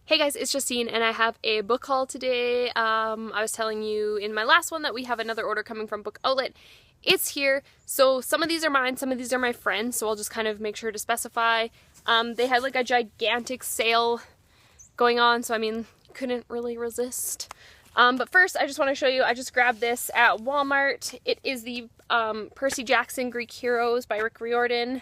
Hey guys, it's Justine and I have a book haul today. I was telling you in my last one that we have another order coming from Bookoutlet. It's here. So some of these are mine, some of these are my friends, so I'll just kind of make sure to specify. They had like a gigantic sale going on, so I mean, couldn't really resist. But first I just want to show you, I just grabbed this at Walmart. It is the Percy Jackson Greek Heroes by Rick Riordan.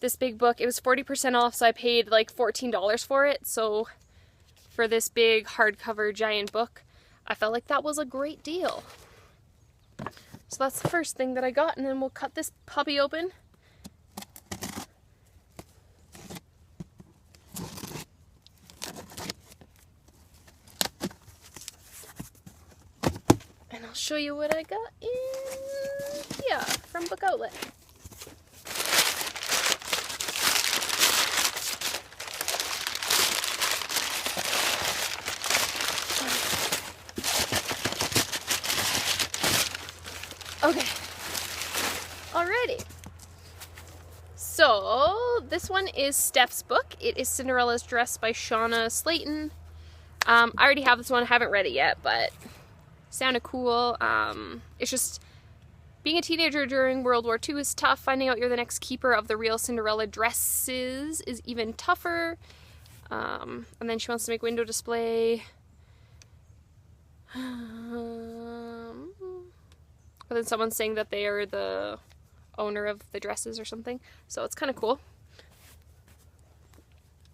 This big book, it was 40% off, so I paid like $14 for it, so for this big hardcover giant book, I felt like that was a great deal. So that's the first thing that I got, and then we'll cut this puppy open. And I'll show you what I got in here from Bookoutlet. Okay, alrighty. So this one is Steph's book. It is Cinderella's Dress by Shauna Slayton. I already have this one. I haven't read it yet, but it sounded cool. It's just being a teenager during World War II is tough. Finding out you're the next keeper of the real Cinderella dresses is even tougher. And then she wants to make window display. But then someone's saying that they are the owner of the dresses or something. So it's kind of cool.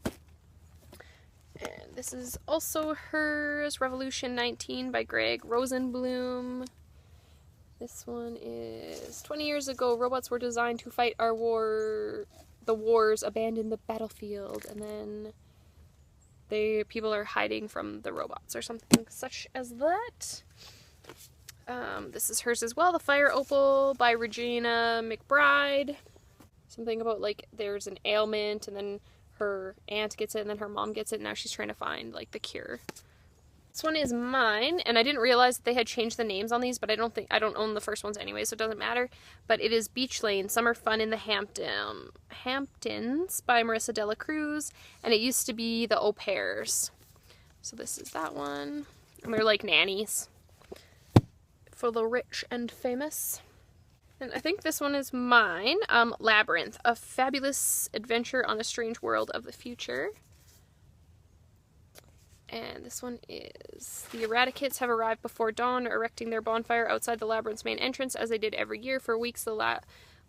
And this is also hers, Revolution 19 by Greg Rosenblum. This one is 20 years ago, robots were designed to fight our war. The wars abandoned the battlefield. And then people are hiding from the robots or something such as that. This is hers as well, The Fire Opal by Regina McBride. Something about like there's an ailment and then her aunt gets it and then her mom gets it and now she's trying to find like the cure. This one is mine, and I didn't realize that they had changed the names on these, but I don't own the first ones anyway, so it doesn't matter. But it is Beach Lane, Summer Fun in the Hamptons by Marissa Dela Cruz, and it used to be The Au Pairs. So this is that one. And they're like nannies for the rich and famous. And I think this one is mine. Labyrinth, a fabulous adventure on a strange world of the future. And this one is the Eradicates have arrived before dawn, erecting their bonfire outside the labyrinth's main entrance as they did every year. For weeks, the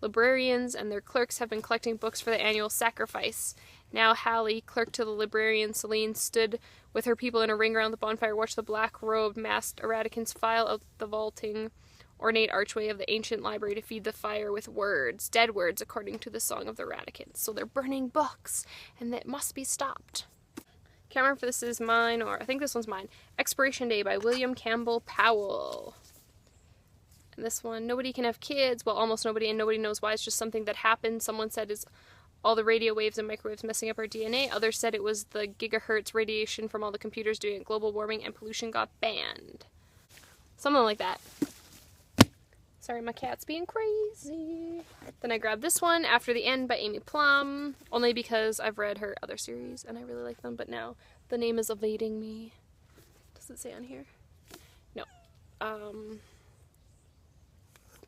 librarians and their clerks have been collecting books for the annual sacrifice. Now Hallie, clerk to the librarian Celine, stood with her people in a ring around the bonfire, watched the black-robed, masked Eradicants file out the vaulting, ornate archway of the ancient library to feed the fire with words, dead words, according to the song of the Eradicants. So they're burning books, and it must be stopped. Can't remember if this is mine, or I think this one's mine. Expiration Day by William Campbell Powell. And this one, nobody can have kids. Well, almost nobody, and nobody knows why. It's just something that happened. Someone said it's all the radio waves and microwaves messing up our DNA. Others said it was the gigahertz radiation from all the computers doing it. Global warming and pollution got banned. Something like that. Sorry, my cat's being crazy. Then I grabbed this one, After the End by Amy Plum, only because I've read her other series and I really like them, but now the name is evading me. Does it say on here? No.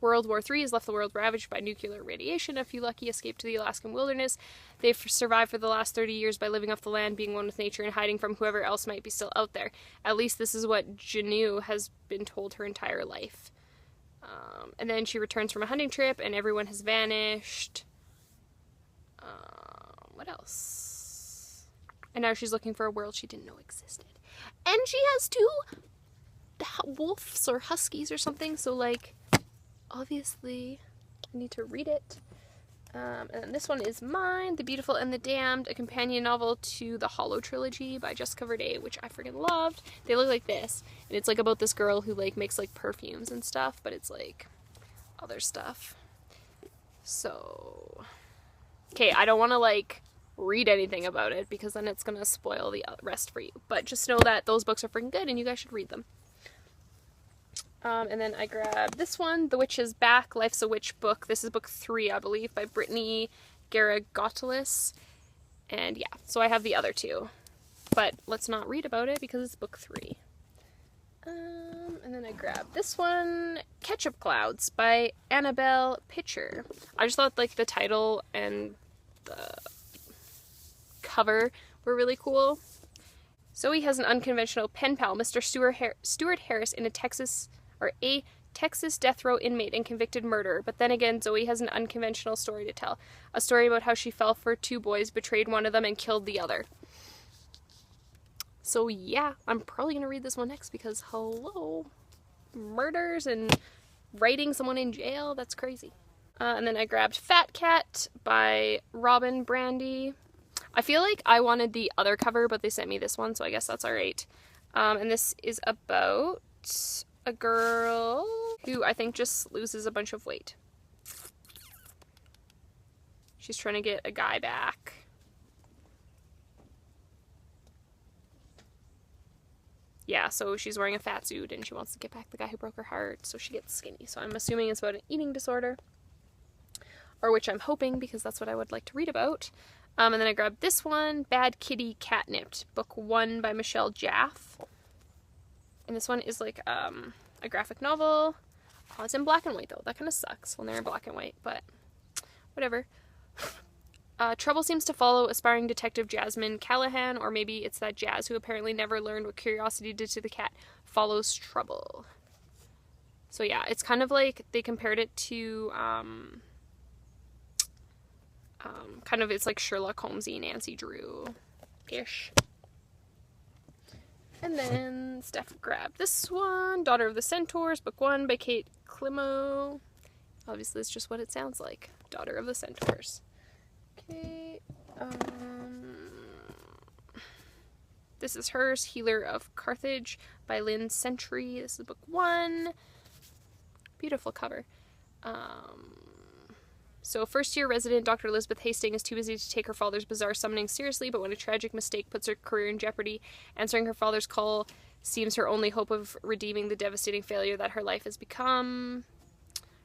World War III has left the world ravaged by nuclear radiation. A few lucky escaped to the Alaskan wilderness. They've survived for the last 30 years by living off the land, being one with nature, and hiding from whoever else might be still out there. At least this is what Janu has been told her entire life. And then she returns from a hunting trip, and everyone has vanished. What else? And now she's looking for a world she didn't know existed. And she has two wolves or huskies or something, so like, obviously, I need to read it. And this one is mine, The Beautiful and the Damned, a companion novel to the Hollow trilogy by Jessica Verde, which I freaking loved. They look like this, and it's like about this girl who like makes like perfumes and stuff, but it's like other stuff. So, okay, I don't want to like read anything about it because then it's gonna spoil the rest for you. But just know that those books are freaking good and you guys should read them. And then I grabbed this one, The Witch is Back, Life's a Witch book. This is book 3, I believe, by Brittany Garagotalis. And yeah, so I have the other two. but let's not read about it because it's book 3. And then I grabbed this one, Ketchup Clouds by Annabelle Pitcher. I just thought like the title and the cover were really cool. Zoe has an unconventional pen pal, Mr. Stuart Harris, a Texas death row inmate and convicted murderer. But then again, Zoe has an unconventional story to tell. A story about how she fell for 2 boys, betrayed one of them, and killed the other. So yeah, I'm probably going to read this one next because, hello, murders and writing someone in jail, that's crazy. And then I grabbed Fat Cat by Robin Brandy. I feel like I wanted the other cover, but they sent me this one, so I guess that's alright. And this is about a girl who I think just loses a bunch of weight. She's trying to get a guy back. Yeah, so she's wearing a fat suit and she wants to get back the guy who broke her heart, so she gets skinny. So I'm assuming it's about an eating disorder, or which I'm hoping because that's what I would like to read about. And then I grabbed this one, Bad Kitty Catnipped, book 1 by Michelle Jaffe. And this one is like a graphic novel. Oh, it's in black and white though. That kind of sucks when they're in black and white, but whatever. Trouble seems to follow aspiring detective Jasmine Callahan, or maybe it's that Jazz, who apparently never learned what curiosity did to the cat, follows trouble. So yeah, it's kind of like they compared it to kind of, it's like Sherlock Holmesy, Nancy Drew-ish. And then Steph grabbed this one, Daughter of the Centaurs, book 1 by Kate Climo. Obviously, it's just what it sounds like, Daughter of the Centaurs. Okay, this is hers, Healer of Carthage by Lynn Sentry. This is book 1. Beautiful cover. So first-year resident Dr. Elizabeth Hastings is too busy to take her father's bizarre summoning seriously, but when a tragic mistake puts her career in jeopardy, answering her father's call seems her only hope of redeeming the devastating failure that her life has become.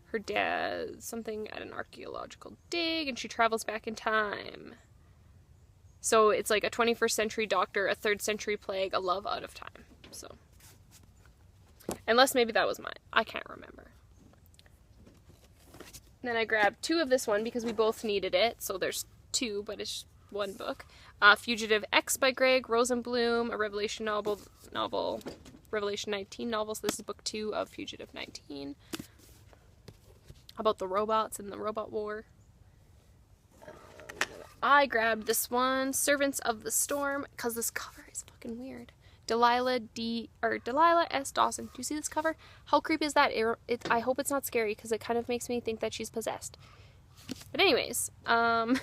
Her dad, something at an archaeological dig, and she travels back in time. So it's like a 21st century doctor, a 3rd century plague, a love out of time. So, unless maybe that was mine. I can't remember. Then I grabbed 2 of this one because we both needed it. So there's 2, but it's 1 book. Fugitive X by Greg Rosenblum, a Revelation novel, Revelation 19 novel. So this is book 2 of Fugitive 19. About the robots and the robot war. I grabbed this one, Servants of the Storm, because this cover is fucking weird. Delilah S. Dawson. Do you see this cover? How creepy is that? I hope it's not scary because it kind of makes me think that she's possessed. But anyways, let's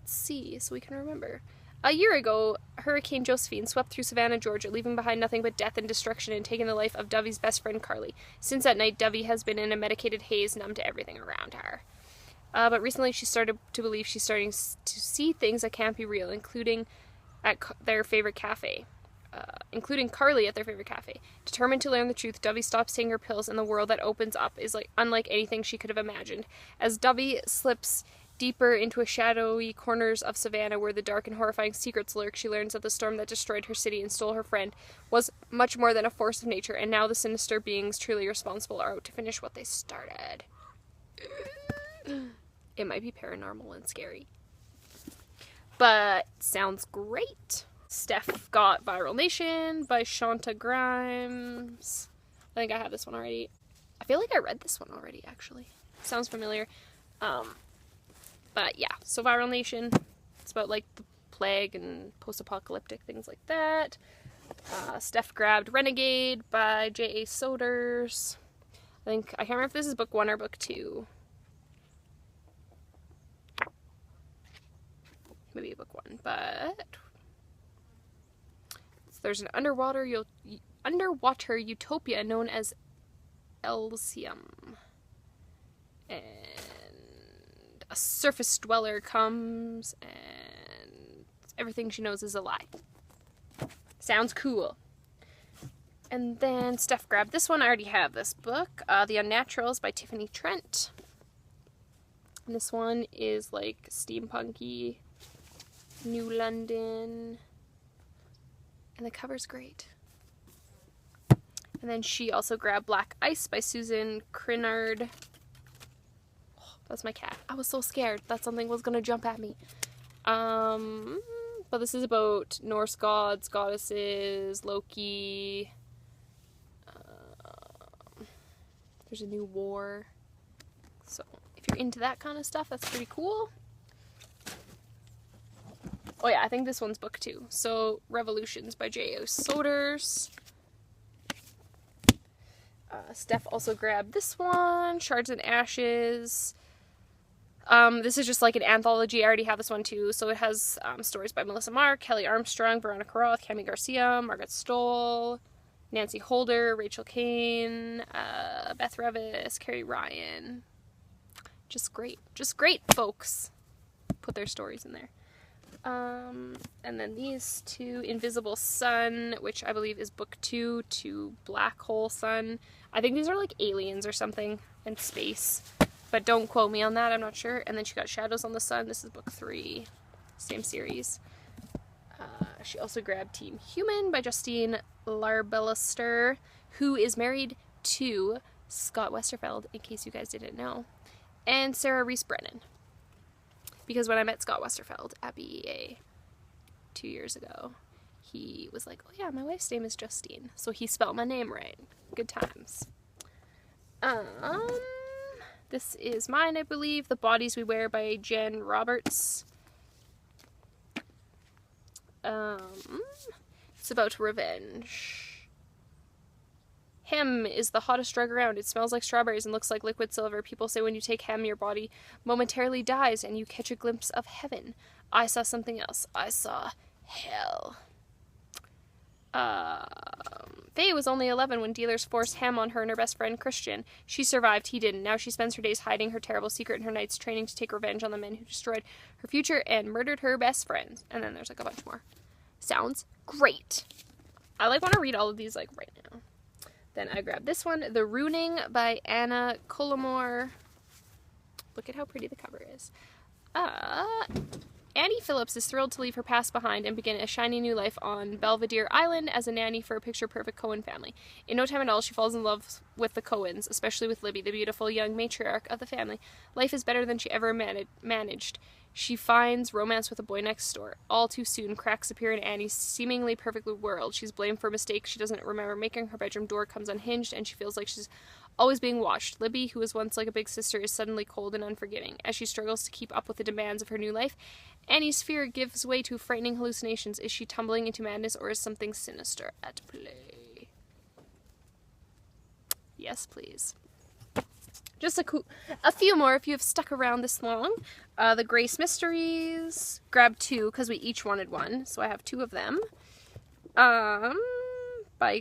see so we can remember. A year ago, Hurricane Josephine swept through Savannah, Georgia, leaving behind nothing but death and destruction and taking the life of Dovey's best friend, Carly. Since that night, Dovey has been in a medicated haze, numb to everything around her. But recently she started to believe she's starting to see things that can't be real, including at their favorite cafe. Including Carly at their favorite cafe. Determined to learn the truth, Dovey stops taking her pills, and the world that opens up is unlike anything she could have imagined. As Dovey slips deeper into a shadowy corners of Savannah where the dark and horrifying secrets lurk, she learns that the storm that destroyed her city and stole her friend was much more than a force of nature, and now the sinister beings truly responsible are out to finish what they started. It might be paranormal and scary, but sounds great. Steph got Viral Nation by Shanta Grimes. I think I have this one already. I feel like I read this one already, actually. Sounds familiar. But yeah, so Viral Nation. It's about like the plague and post-apocalyptic things like that. Steph grabbed Renegade by J.A. Soders. I can't remember if this is book 1 or book 2. Maybe book 1, but there's an underwater utopia known as Elysium, and a surface dweller comes and everything she knows is a lie. Sounds cool. And then Steph grabbed this one. I already have this book, The Unnaturals by Tiffany Trent. And this one is like steampunky, New London. And the cover's great. And then she also grabbed Black Ice by Susan Crinard. Oh, that's my cat. I was so scared that something was going to jump at me. But this is about Norse gods, goddesses, Loki. There's a new war. So if you're into that kind of stuff, that's pretty cool. Oh yeah, I think this one's book 2. So Revolutions by J.O. Souders. Steph also grabbed this one, Shards and Ashes. This is just like an anthology. I already have this one too. So it has stories by Melissa Mark, Kelly Armstrong, Veronica Roth, Cami Garcia, Margaret Stoll, Nancy Holder, Rachel Kane, Beth Revis, Carrie Ryan. Just great. Just great folks. Put their stories in there. And then these two, Invisible Sun, which I believe is book 2 to Black Hole Sun. I think these are like aliens or something in space, but don't quote me on that, I'm not sure. And then she got Shadows on the Sun. This is book 3, same series. She also grabbed Team Human by Justine Larballister, who is married to Scott Westerfeld, in case you guys didn't know, and Sarah Reese Brennan. Because when I met Scott Westerfeld at BEA 2 years ago, he was like, oh yeah, my wife's name is Justine. So he spelled my name right. Good times. This is mine, I believe. The Bodies We Wear by Jen Roberts. It's about revenge. Hem is the hottest drug around. It smells like strawberries and looks like liquid silver. People say when you take hem, your body momentarily dies and you catch a glimpse of heaven. I saw something else. I saw hell. Faye was only 11 when dealers forced hem on her and her best friend Christian. She survived, he didn't. Now she spends her days hiding her terrible secret and her nights training to take revenge on the men who destroyed her future and murdered her best friends. And then there's like a bunch more. Sounds great. I like want to read all of these like right now. Then I grabbed this one, The Ruining by Anna Colomore. Look at how pretty the cover is. Annie Phillips is thrilled to leave her past behind and begin a shiny new life on Belvedere Island as a nanny for a picture-perfect Cohen family. In no time at all, she falls in love with the Cohens, especially with Libby, the beautiful young matriarch of the family. Life is better than she ever managed. She finds romance with a boy next door. All too soon, cracks appear in Annie's seemingly perfect world. She's blamed for a mistake she doesn't remember making. Her bedroom door comes unhinged, and she feels like she's always being watched. Libby, who was once like a big sister, is suddenly cold and unforgiving. As she struggles to keep up with the demands of her new life, Annie's fear gives way to frightening hallucinations. Is she tumbling into madness, or is something sinister at play? Yes, please. Just a few more if you have stuck around this long. The Grace Mysteries. Grab 2 because we each wanted one, so I have 2 of them. By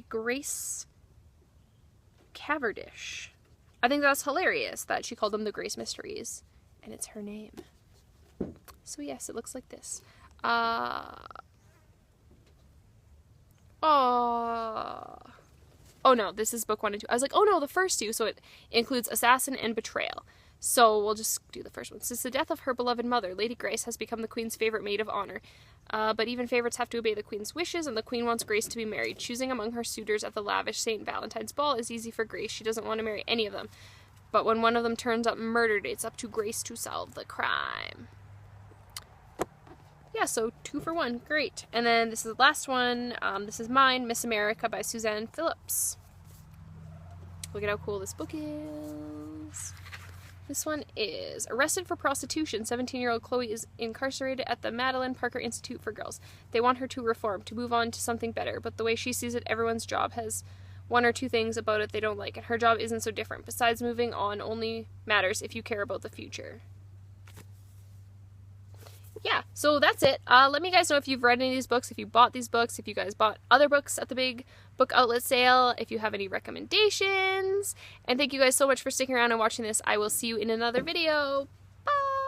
Grace Cavendish. I think that's hilarious that she called them the Grace Mysteries, and it's her name. So yes, it looks like this. Oh no, this is book 1 and 2. I was like, oh no, the first 2. So it includes Assassin and Betrayal. So we'll just do the first one. Since the death of her beloved mother, Lady Grace has become the Queen's favorite maid of honor. But even favorites have to obey the Queen's wishes, and the Queen wants Grace to be married. Choosing among her suitors at the lavish St. Valentine's ball is easy for Grace. She doesn't want to marry any of them. But when one of them turns up murdered, it's up to Grace to solve the crime. Yeah, so 2 for 1. Great. And then this is the last one. This is mine, Miss America by Suzanne Phillips. Look at how cool this book is. This one is Arrested for Prostitution. 17-year-old Chloe is incarcerated at the Madeline Parker Institute for Girls. They want her to reform, to move on to something better, but the way she sees it, everyone's job has 1 or 2 things about it they don't like, and her job isn't so different. Besides, moving on only matters if you care about the future. Yeah, so that's it. Let me guys know if you've read any of these books, if you bought these books, if you guys bought other books at the big book outlet sale, if you have any recommendations. And thank you guys so much for sticking around and watching this. I will see you in another video.